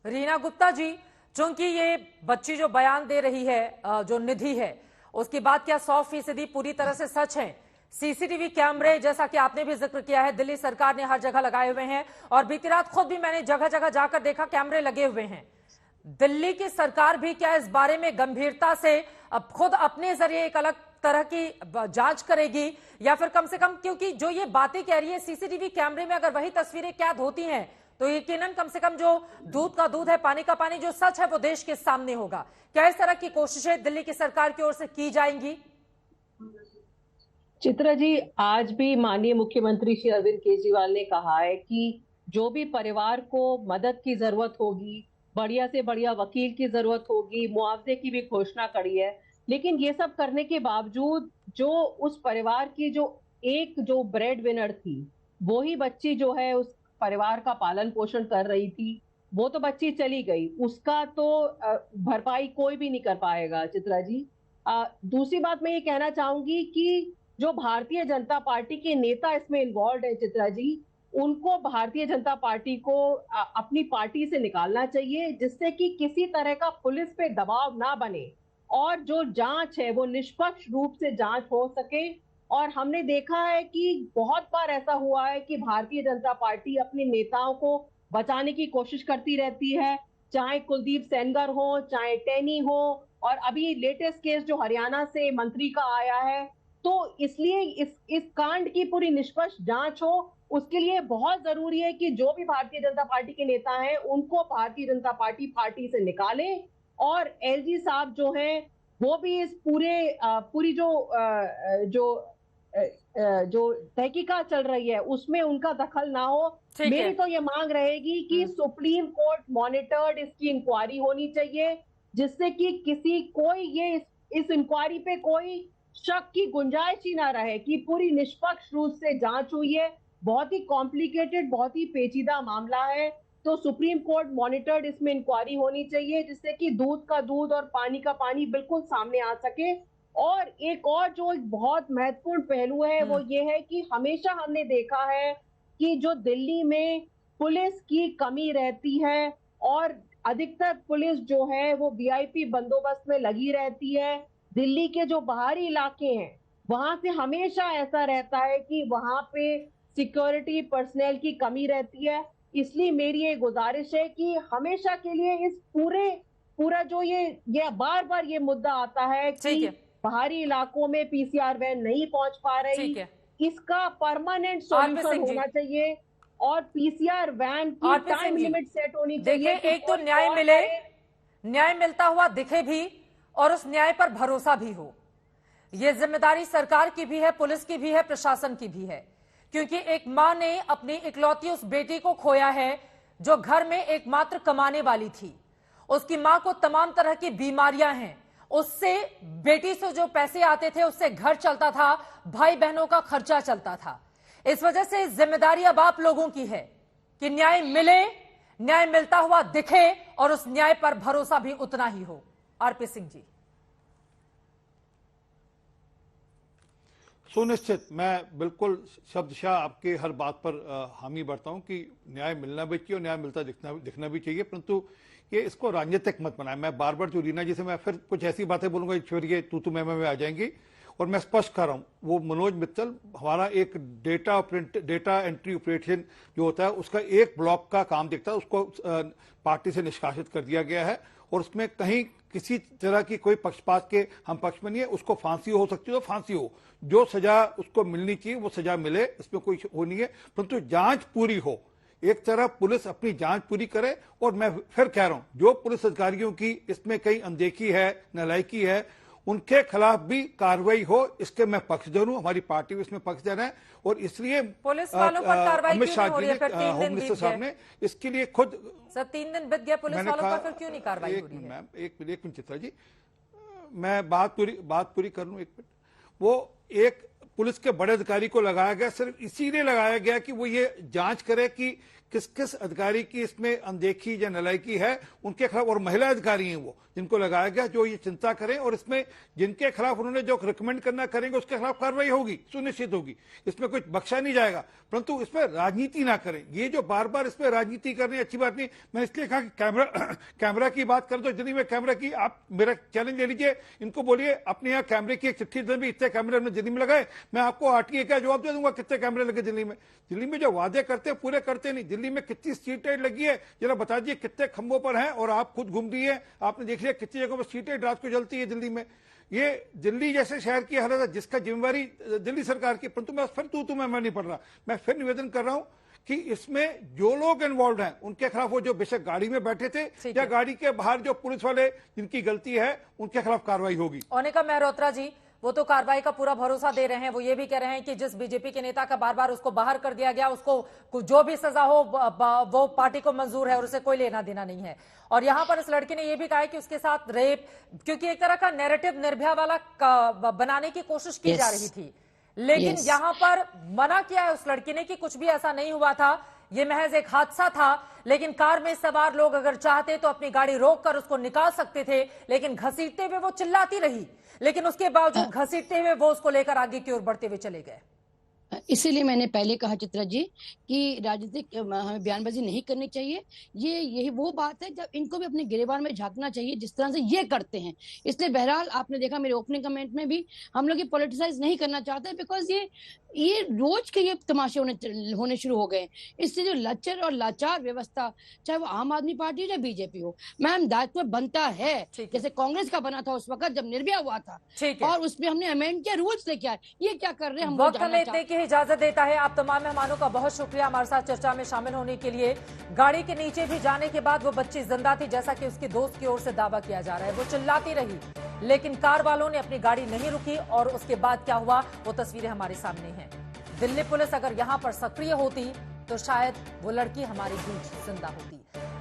रीना गुप्ता जी, चूंकि ये बच्ची जो बयान दे रही है, जो निधि है, उसकी बात क्या 100% पूरी तरह से सच है? सीसीटीवी कैमरे, जैसा कि आपने भी जिक्र किया है, दिल्ली सरकार ने हर जगह लगाए हुए हैं और बीती रात खुद भी मैंने जगह जगह जाकर देखा, कैमरे लगे हुए हैं। दिल्ली की सरकार भी क्या इस बारे में गंभीरता से अब खुद अपने जरिए एक अलग तरह की जांच करेगी, या फिर कम से कम, क्योंकि जो ये बातें कह रही है सीसीटीवी कैमरे में अगर वही तस्वीरें कैद होती हैं तो यकीनन कम से कम जो दूध का दूध है, पानी का पानी, जो सच है वो देश के सामने होगा। क्या इस तरह की कोशिशें दिल्ली की सरकार की ओर से की जाएंगी? चित्रा जी, आज भी माननीय मुख्यमंत्री श्री अरविंद केजरीवाल ने कहा है कि जो भी परिवार को मदद की जरूरत होगी, बढ़िया से बढ़िया वकील की जरूरत होगी, मुआवजे की भी घोषणा करी है। लेकिन ये सब करने के बावजूद जो उस परिवार की जो ब्रेड विनर थी, वो ही बच्ची जो है उस परिवार का पालन पोषण कर रही थी, वो तो बच्ची चली गई, उसका तो भरपाई कोई भी नहीं कर पाएगा। चित्रा जी, दूसरी बात मैं ये कहना चाहूंगी कि जो भारतीय जनता पार्टी के नेता इसमें इन्वॉल्व है, चित्रा जी, उनको भारतीय जनता पार्टी को अपनी पार्टी से निकालना चाहिए, जिससे कि किसी तरह का पुलिस पे दबाव ना बने और जो जांच है वो निष्पक्ष रूप से जांच हो सके। और हमने देखा है कि बहुत बार ऐसा हुआ है कि भारतीय जनता पार्टी अपने नेताओं को बचाने की कोशिश करती रहती है, चाहे कुलदीप सेंगर हो, चाहे टेनी हो, और अभी लेटेस्ट केस जो हरियाणा से मंत्री का आया है। तो इसलिए इस कांड की पूरी निष्पक्ष जांच हो, उसके लिए बहुत जरूरी है कि जो भी भारतीय जनता पार्टी के नेता हैं उनको भारतीय जनता पार्टी से निकाले, और एलजी साहब जो हैं वो भी इस पूरी जो तहकीकात चल रही है उसमें उनका दखल ना हो। मेरी तो ये मांग रहेगी कि सुप्रीम कोर्ट मॉनिटर्ड इसकी इंक्वायरी होनी चाहिए, जिससे कि इस इंक्वायरी पे कोई शक की गुंजाइश ही ना रहे कि पूरी निष्पक्ष रूप से जांच हुई है। बहुत ही कॉम्प्लिकेटेड, बहुत ही पेचीदा मामला है, तो सुप्रीम कोर्ट मॉनिटर्ड इसमें इंक्वायरी होनी चाहिए, जिससे कि दूध का दूध और पानी का पानी बिल्कुल सामने आ सके। और एक बहुत महत्वपूर्ण पहलू है वो ये है कि हमेशा हमने देखा है कि जो दिल्ली में पुलिस की कमी रहती है और अधिकतर पुलिस जो है वो वीआईपी बंदोबस्त में लगी रहती है। दिल्ली के जो बाहरी इलाके हैं वहां से हमेशा ऐसा रहता है कि वहां पे सिक्योरिटी पर्सनल की कमी रहती है। इसलिए मेरी ये गुजारिश है कि हमेशा के लिए इस पूरा जो ये बार बार ये मुद्दा आता है कि बाहरी इलाकों में पीसीआर वैन नहीं पहुंच पा रही, इसका परमानेंट सॉल्यूशन होना चाहिए और पीसीआर वैन की टाइम लिमिट सेट होनी चाहिए। देखिए, एक तो न्याय मिलता हुआ दिखे भी और उस न्याय पर भरोसा भी हो। यह जिम्मेदारी सरकार की भी है, पुलिस की भी है, प्रशासन की भी है, क्योंकि एक मां ने अपनी इकलौती उस बेटी को खोया है जो घर में एकमात्र कमाने वाली थी। उसकी मां को तमाम तरह की बीमारियां हैं, उससे बेटी से जो पैसे आते थे उससे घर चलता था, भाई बहनों का खर्चा चलता था। इस वजह से जिम्मेदारी अब आप लोगों की है कि न्याय मिले, न्याय मिलता हुआ दिखे और उस न्याय पर भरोसा भी उतना ही हो। आरपी सिंह जी। सुनिश्चित, मैं बिल्कुल शब्दशाह आपके हर बात पर हामी भरता हूं कि न्याय मिलना भी चाहिए और न्याय मिलता दिखना भी चाहिए, परंतु ये इसको राजनीतिक मत बनाए। मैं बार बार जो रीना जी से मैं फिर कुछ ऐसी बातें बोलूंगा ईश्वर ये तू में आ जाएंगी, और मैं स्पष्ट कर रहा हूं, वो मनोज मित्तल हमारा एक डेटा एंट्री ऑपरेशन जो होता है उसका एक ब्लॉक का काम देखता है, उसको पार्टी से निष्कासित कर दिया गया है और उसमें कहीं किसी तरह की कोई पक्षपात के हम पक्ष में नहीं है। उसको फांसी हो सकती है तो फांसी हो, जो सजा उसको मिलनी चाहिए वो सजा मिले, इसमें कोई वो नहीं है, परंतु जांच पूरी हो। एक तरफ पुलिस अपनी जांच पूरी करे, और मैं फिर कह रहा हूं जो पुलिस अधिकारियों की इसमें कहीं अनदेखी है, नालायकी है, उनके खिलाफ भी कार्रवाई हो, इसके मैं पक्षधर हूं, हमारी पार्टी भी इसमें पक्षधर है। और इसलिए पुलिस वालों पर कार्रवाई अमित शाह क्यों जी नहीं हो रही है? होम मिनिस्टर साहब ने इसके लिए खुद 3 दिन बीत गया, पुलिस वालों पर फिर क्यों नहीं कार्रवाई हो रही है? मैम एक मिनट चित्रा जी, मैं बात पूरी कर लूं, एक मिनट। वो एक पुलिस के बड़े अधिकारी को लगाया गया, सिर्फ इसीलिए लगाया गया कि वो ये जांच करे कि किस किस अधिकारी की इसमें अनदेखी या नलायकी है उनके खिलाफ, और महिला अधिकारी हैं वो जिनको लगाया गया, जो ये चिंता करें और इसमें जिनके खिलाफ उन्होंने जो रिकमेंड करना करेंगे उसके खिलाफ कार्रवाई होगी, सुनिश्चित होगी, इसमें कुछ बख्शा नहीं जाएगा। परंतु इसमें राजनीति ना करें, ये जो बार बार इसमें राजनीति करनी अच्छी बात नहीं। मैंने इसलिए कहा कि कैमरा की बात करें तो दिल्ली में कैमरा की, आप मेरा चैलेंज ले लीजिए, इनको बोलिए अपने यहाँ कैमरे की एक चिट्ठी दे, भी इतने कैमरे हमने दिल्ली में लगाए, मैं आपको आरटीए का जवाब दे दूंगा कितने कैमरे लगे दिल्ली में। दिल्ली में जो वादे करते हैं पूरे करते नहीं। दिल्ली में कितनी स्ट्रीट लाइट लगी है जरा बता दीजिए, कितने खंभों पर हैं, और आप खुद घूम रही है, आपने देख लिया कितनी जगहों पर स्ट्रीट लाइट रात को जलती है दिल्ली में। ये दिल्ली जैसे शहर की हालत है जिसका जिम्मेवारी दिल्ली सरकार की। परंतु मैं फिर तू मैं नहीं पढ़ रहा, मैं फिर निवेदन कर रहा हूं कि इसमें जो लोग इन्वॉल्व हैं उनके खिलाफ, वो जो बेशक गाड़ी में बैठे थे या गाड़ी के बाहर जो पुलिस वाले जिनकी गलती है उनके खिलाफ कार्रवाई होगी। ओनिका मेहरोत्रा जी, वो तो कार्रवाई का पूरा भरोसा दे रहे हैं। वो ये भी कह रहे हैं कि जिस बीजेपी के नेता का बार बार उसको बाहर कर दिया गया, उसको जो भी सजा हो वो पार्टी को मंजूर है और उसे कोई लेना देना नहीं है। और यहां पर इस लड़की ने यह भी कहा है कि उसके साथ रेप, क्योंकि एक तरह का नैरेटिव निर्भया वाला बनाने की कोशिश की जा रही थी, लेकिन यहां पर मना किया है उस लड़की ने कि कुछ भी ऐसा नहीं हुआ था, ये महज एक हादसा था। लेकिन कार में सवार लोग अगर चाहते तो अपनी गाड़ी रोककर उसको निकाल सकते थे, लेकिन घसीटते हुए वो चिल्लाती रही, लेकिन उसके बावजूद घसीटते हुए वो उसको लेकर आगे की ओर बढ़ते हुए चले गए। इसीलिए मैंने पहले कहा चित्रा जी कि राजनीतिक हमें बयानबाजी नहीं करनी चाहिए। यही वो बात है जब इनको भी अपने गिरेबान में झांकना चाहिए जिस तरह से ये करते हैं। इसलिए बहरहाल आपने देखा मेरे ओपनिंग कमेंट में भी हम लोग ये पॉलिटिसाइज नहीं करना चाहते, बिकॉज ये रोज के ये तमाशे होने शुरू हो गए। इससे जो लच्चर और लाचार व्यवस्था, चाहे वो आम आदमी पार्टी हो या बीजेपी हो, मैम दायित्व बनता है जैसे कांग्रेस का बना था उस वक्त जब निर्भया हुआ था, और उसमें हमने अमेंड किया, रूल्स लेके आए। ये क्या कर रहे हैं हम वक्त हमें इतने की इजाजत देता है। आप तमाम मेहमानों का बहुत शुक्रिया हमारे साथ चर्चा में शामिल होने के लिए। गाड़ी के नीचे भी जाने के बाद वो बच्ची जिंदा थी, जैसा कि उसके दोस्त की ओर से दावा किया जा रहा है। वो चिल्लाती रही, लेकिन कार वालों ने अपनी गाड़ी नहीं रुकी, और उसके बाद क्या हुआ वो तस्वीरें हमारे सामने हैं। दिल्ली पुलिस अगर यहां पर सक्रिय होती तो शायद वो लड़की हमारे बीच जिंदा होती।